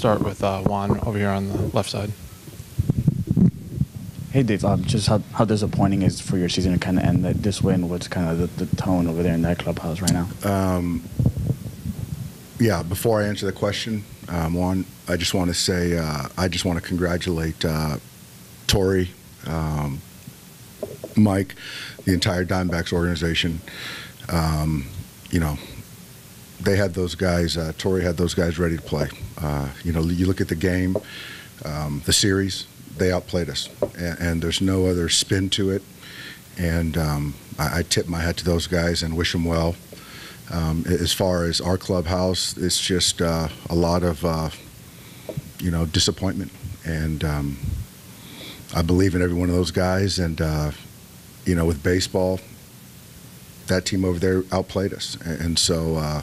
start with Juan over here on the left side. Hey, Dave. Just how disappointing is it for your season to kind of end this way, and what's kind of the tone over there in that clubhouse right now? Yeah, before I answer the question, Juan, I just want to say I just want to congratulate Torrey, Mike, the entire Diamondbacks organization. You know, they had those guys, Torrey had those guys ready to play. You know, you look at the game, the series, they outplayed us, and there's no other spin to it. And I tip my hat to those guys and wish them well. As far as our clubhouse, it's just a lot of, you know, disappointment. And I believe in every one of those guys. And, you know, with baseball, that team over there outplayed us. And so,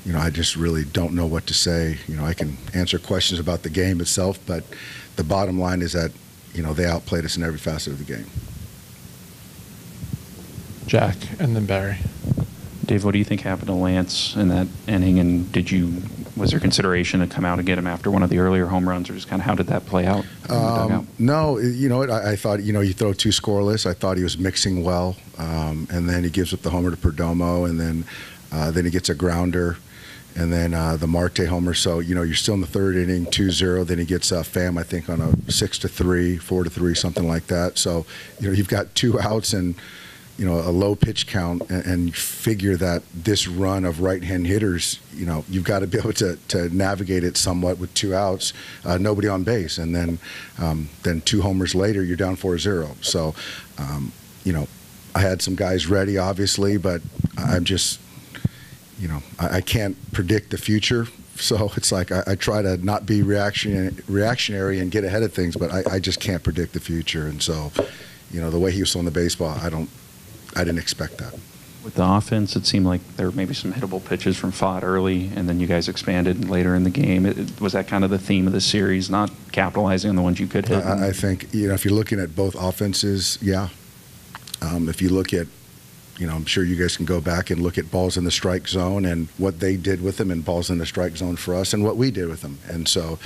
you know, I just really don't know what to say. You know, I can answer questions about the game itself, but the bottom line is that, you know, they outplayed us in every facet of the game. Jack, and then Barry. Dave, what do you think happened to Lance in that inning? And was there consideration to come out and get him after one of the earlier home runs, or just kind of how did that play out? No, you know what? I thought, you know, you throw two scoreless. I thought he was mixing well, and then he gives up the homer to Perdomo, and then he gets a grounder, and then the Marte homer. So, you know, you're still in the third inning, 2-0. Then he gets Pham, I think, on a 6-3, 4-3, something like that. So, you know, you've got 2 outs and, you know, a low pitch count, and you figure that this run of right-hand hitters, you know, you've got to be able to navigate it somewhat with 2 outs, nobody on base, and then 2 homers later, you're down 4-0. So, you know, I had some guys ready, obviously, but I'm just, you know, I can't predict the future. So it's like I try to not be reactionary and get ahead of things, but I just can't predict the future. And so, you know, the way he was throwing the baseball, I didn't expect that. With the offense, it seemed like there were maybe some hittable pitches from Fott early, and then you guys expanded later in the game. Was that kind of the theme of the series, not capitalizing on the ones you could hit? I think, you know, if you're looking at both offenses, yeah. If you look at, you know, I'm sure you guys can go back and look at balls in the strike zone and what they did with them, and balls in the strike zone for us, and what we did with them. And so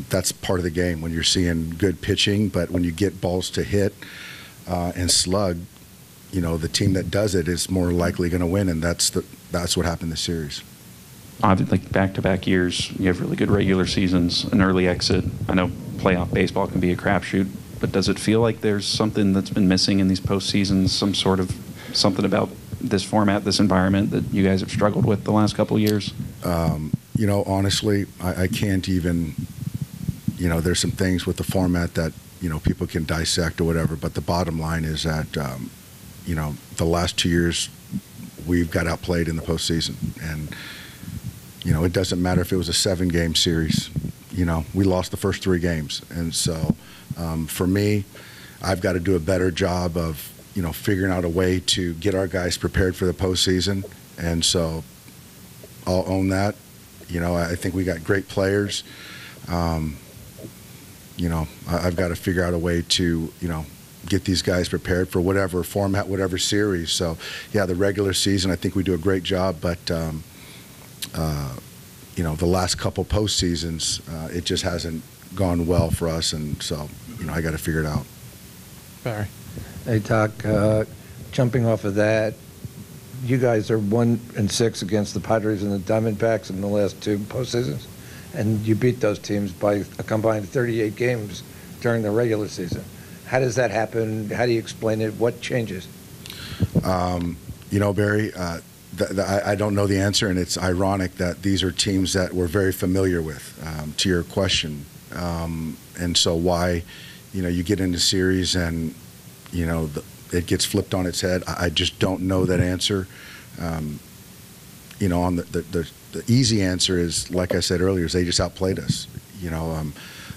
that's part of the game when you're seeing good pitching, but when you get balls to hit and slug, you know, the team that does it is more likely going to win, and that's what happened this series. Like back-to-back years, you have really good regular seasons, an early exit. I know playoff baseball can be a crapshoot, but does it feel like there's something that's been missing in these postseasons, something about this format, this environment that you guys have struggled with the last couple of years? You know, honestly, I can't even, you know, there's some things with the format that, you know, people can dissect or whatever, but the bottom line is that, you know, the last 2 years we've got outplayed in the postseason. And, you know, it doesn't matter if it was a 7-game series. You know, we lost the first 3 games. And so for me, I've got to do a better job of, you know, figuring out a way to get our guys prepared for the postseason. And so I'll own that. You know, I think we got great players. You know, I've got to figure out a way to, you know, get these guys prepared for whatever format, whatever series. So, yeah, the regular season, I think we do a great job, but, you know, the last couple postseasons, it just hasn't gone well for us, and so, you know, I got to figure it out. Barry. Hey, Doc, jumping off of that, you guys are 1-6 against the Padres and the Diamondbacks in the last 2 postseasons, and you beat those teams by a combined 38 games during the regular season. How does that happen? How do you explain it? What changes? You know, Barry, I don't know the answer, and it's ironic that these are teams that we're very familiar with, to your question. And so why, you know, you get into series and, you know, it gets flipped on its head. I just don't know that answer. You know, on the easy answer is, like I said earlier, is they just outplayed us. You know,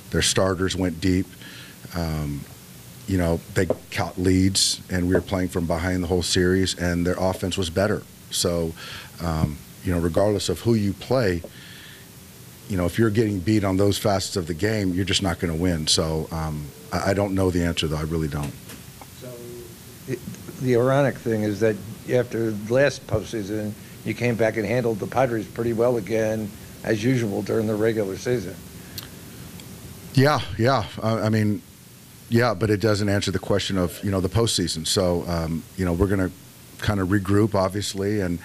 their starters went deep. You know, they caught leads, and we were playing from behind the whole series, and their offense was better. So, you know, regardless of who you play, you know, if you're getting beat on those facets of the game, you're just not going to win. So I don't know the answer, though. I really don't. So the ironic thing is that after last postseason, you came back and handled the Padres pretty well again, as usual during the regular season. Yeah. I mean, yeah, but it doesn't answer the question of, the postseason. So, we're going to kind of regroup, obviously, and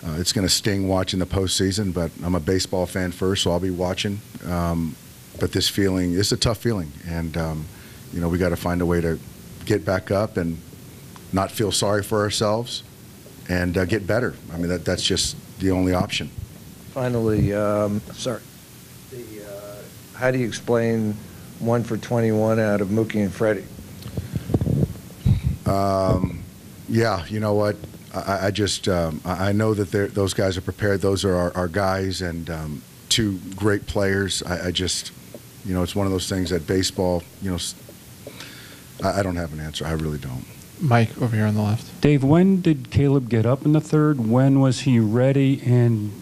it's going to sting watching the postseason, but I'm a baseball fan first, so I'll be watching. But this feeling, it's a tough feeling, and, we got to find a way to get back up and not feel sorry for ourselves and get better. I mean, that's just the only option. Finally, how do you explain 1 for 21 out of Mookie and Freddie? Yeah, you know what? I just I know that those guys are prepared. Those are our guys, and two great players. I just, it's one of those things that baseball, I don't have an answer. I really don't. Mike over here on the left. Dave, when did Caleb get up in the third? When was he ready? And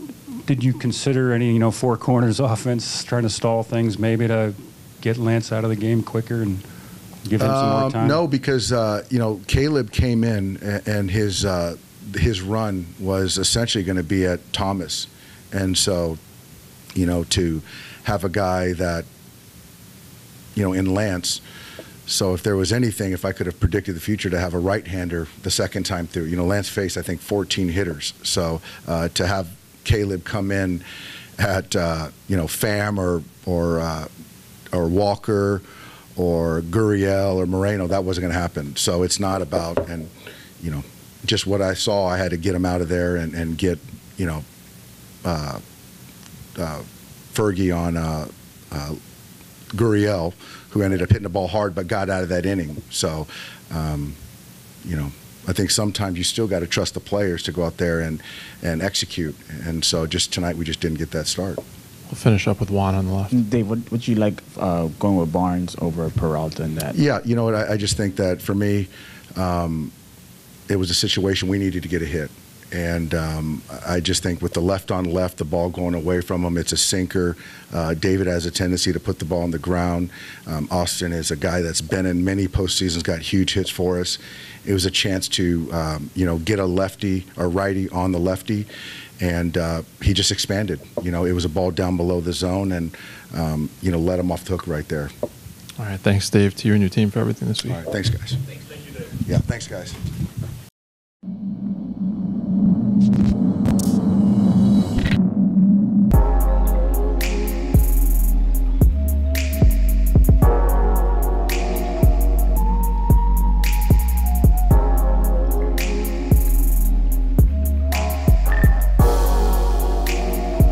did you consider any, four corners offense, trying to stall things maybe to get Lance out of the game quicker and give him some more time? No, because Caleb came in and his run was essentially going to be at Thomas, and so to have a guy that in Lance. So if there was anything, if I could have predicted the future, to have a right-hander the second time through, Lance faced I think 14 hitters. So to have Caleb come in at Pham or Walker or Gurriel or Moreno, that wasn't going to happen. So it's not about, and just what I saw, I had to get him out of there and get Fergie on Gurriel, who ended up hitting the ball hard but got out of that inning. So I think sometimes you still got to trust the players to go out there and execute. And so just tonight we just didn't get that start. We'll finish up with Juan on the left. Dave, would you like going with Barnes over Peralta in that? Yeah, you know what? I just think that for me, it was a situation we needed to get a hit. And I just think with the left on left, the ball going away from him, it's a sinker. David has a tendency to put the ball on the ground. Austin is a guy that's been in many postseasons, got huge hits for us. It was a chance to, get a lefty or righty on the lefty, and he just expanded. It was a ball down below the zone, and, let him off the hook right there. All right. Thanks, Dave, to you and your team for everything this week. All right. Thanks, guys. Thank you, Dave. Yeah, thanks, guys.